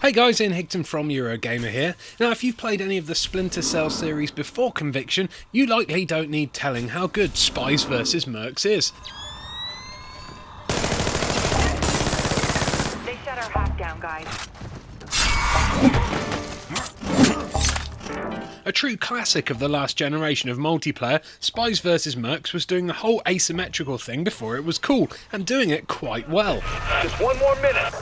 Hey guys, Ian Higton from Eurogamer here. Now if you've played any of the Splinter Cell series before Conviction, you likely don't need telling how good Spies vs Mercs is. They shut our hack down, guys. A true classic of the last generation of multiplayer, Spies vs Mercs was doing the whole asymmetrical thing before it was cool, and doing it quite well. Just one more minute.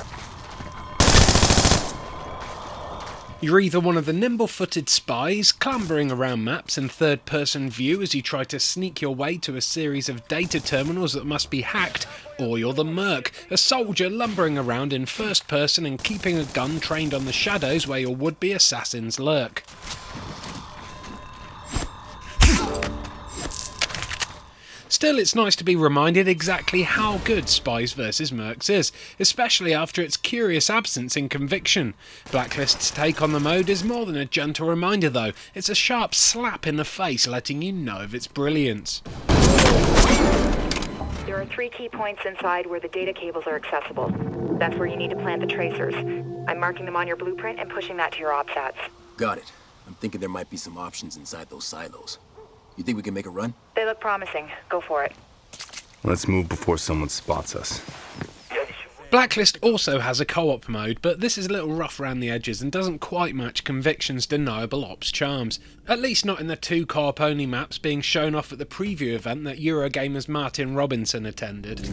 You're either one of the nimble-footed spies, clambering around maps in third-person view as you try to sneak your way to a series of data terminals that must be hacked, or you're the Merc, a soldier lumbering around in first person and keeping a gun trained on the shadows where your would-be assassins lurk. Still, it's nice to be reminded exactly how good Spies vs Mercs is, especially after its curious absence in Conviction. Blacklist's take on the mode is more than a gentle reminder though, it's a sharp slap in the face letting you know of its brilliance. There are 3 key points inside where the data cables are accessible. That's where you need to plant the tracers. I'm marking them on your blueprint and pushing that to your OPSATs. Got it. I'm thinking there might be some options inside those silos. You think we can make a run? They look promising. Go for it. Let's move before someone spots us. Blacklist also has a co-op mode, but this is a little rough around the edges and doesn't quite match Conviction's deniable ops charms. At least not in the 2 co-op only maps being shown off at the preview event that Eurogamer's Martin Robinson attended.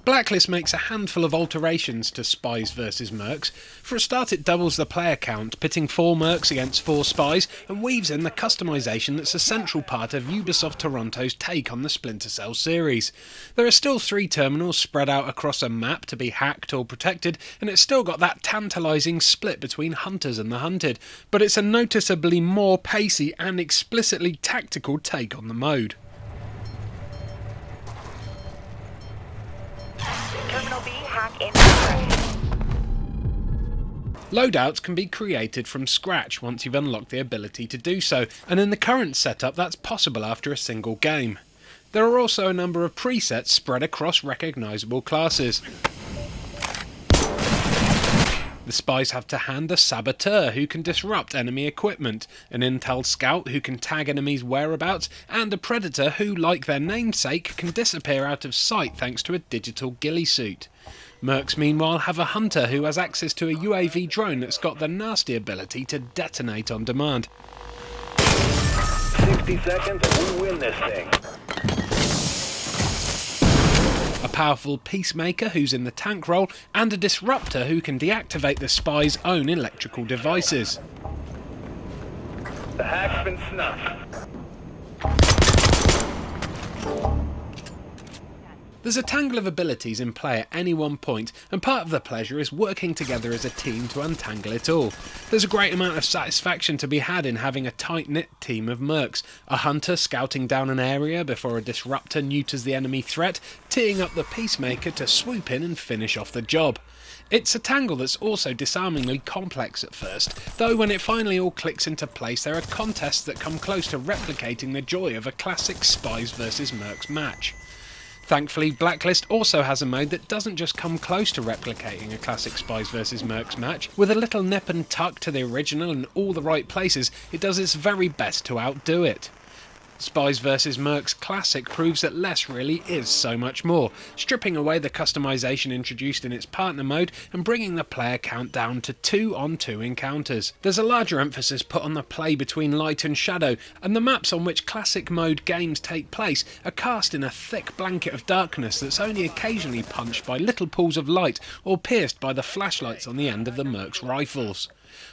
Blacklist makes a handful of alterations to Spies vs Mercs. For a start, it doubles the player count, pitting 4 Mercs against 4 Spies, and weaves in the customisation that's a central part of Ubisoft Toronto's take on the Splinter Cell series. There are still 3 terminals spread out across a map to be hacked or protected, and it's still got that tantalising split between hunters and the hunted, but it's a noticeably more pacey and explicitly tactical take on the mode. Terminal B, hack in progress. Loadouts can be created from scratch once you've unlocked the ability to do so, and in the current setup that's possible after a single game. There are also a number of presets spread across recognisable classes. The Spies have to hand a Saboteur who can disrupt enemy equipment, an Intel Scout who can tag enemies' whereabouts, and a Predator who, like their namesake, can disappear out of sight thanks to a digital ghillie suit. Mercs meanwhile have a Hunter who has access to a UAV drone that's got the nasty ability to detonate on demand. 60 seconds and we win this thing. A powerful Peacemaker who's in the tank role, and a Disruptor who can deactivate the Spy's own electrical devices. The hack's been snuffed. There's a tangle of abilities in play at any one point, and part of the pleasure is working together as a team to untangle it all. There's a great amount of satisfaction to be had in having a tight-knit team of Mercs, a Hunter scouting down an area before a Disruptor neuters the enemy threat, teeing up the Peacemaker to swoop in and finish off the job. It's a tangle that's also disarmingly complex at first, though when it finally all clicks into place there are contests that come close to replicating the joy of a classic Spies vs Mercs match. Thankfully, Blacklist also has a mode that doesn't just come close to replicating a classic Spies vs Mercs match. With a little nip and tuck to the original and all the right places, it does its very best to outdo it. Spies vs Mercs Classic proves that less really is so much more, stripping away the customisation introduced in its partner mode and bringing the player count down to 2-on-2 encounters. There's a larger emphasis put on the play between light and shadow, and the maps on which classic mode games take place are cast in a thick blanket of darkness that's only occasionally punched by little pools of light or pierced by the flashlights on the end of the Mercs rifles.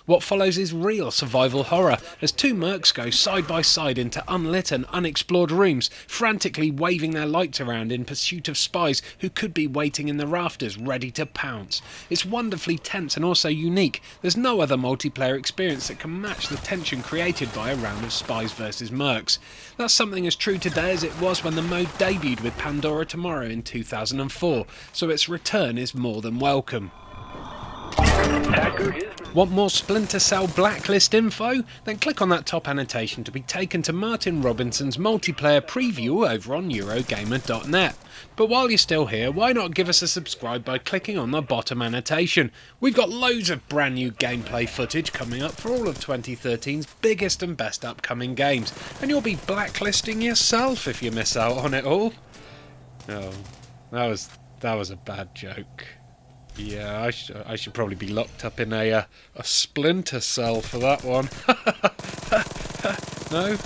What follows is real survival horror, as 2 Mercs go side by side into unlit and unexplored rooms, frantically waving their lights around in pursuit of spies who could be waiting in the rafters ready to pounce. It's wonderfully tense and also unique. There's no other multiplayer experience that can match the tension created by a round of Spies vs Mercs. That's something as true today as it was when the mode debuted with Pandora Tomorrow in 2004, so its return is more than welcome. Hacker is... Want more Splinter Cell Blacklist info? Then click on that top annotation to be taken to Martin Robinson's multiplayer preview over on Eurogamer.net. But while you're still here, why not give us a subscribe by clicking on the bottom annotation? We've got loads of brand new gameplay footage coming up for all of 2013's biggest and best upcoming games, and you'll be blacklisting yourself if you miss out on it all. Oh, that was a bad joke. Yeah, I should probably be locked up in a Splinter Cell for that one. No?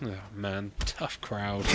Oh man, tough crowd.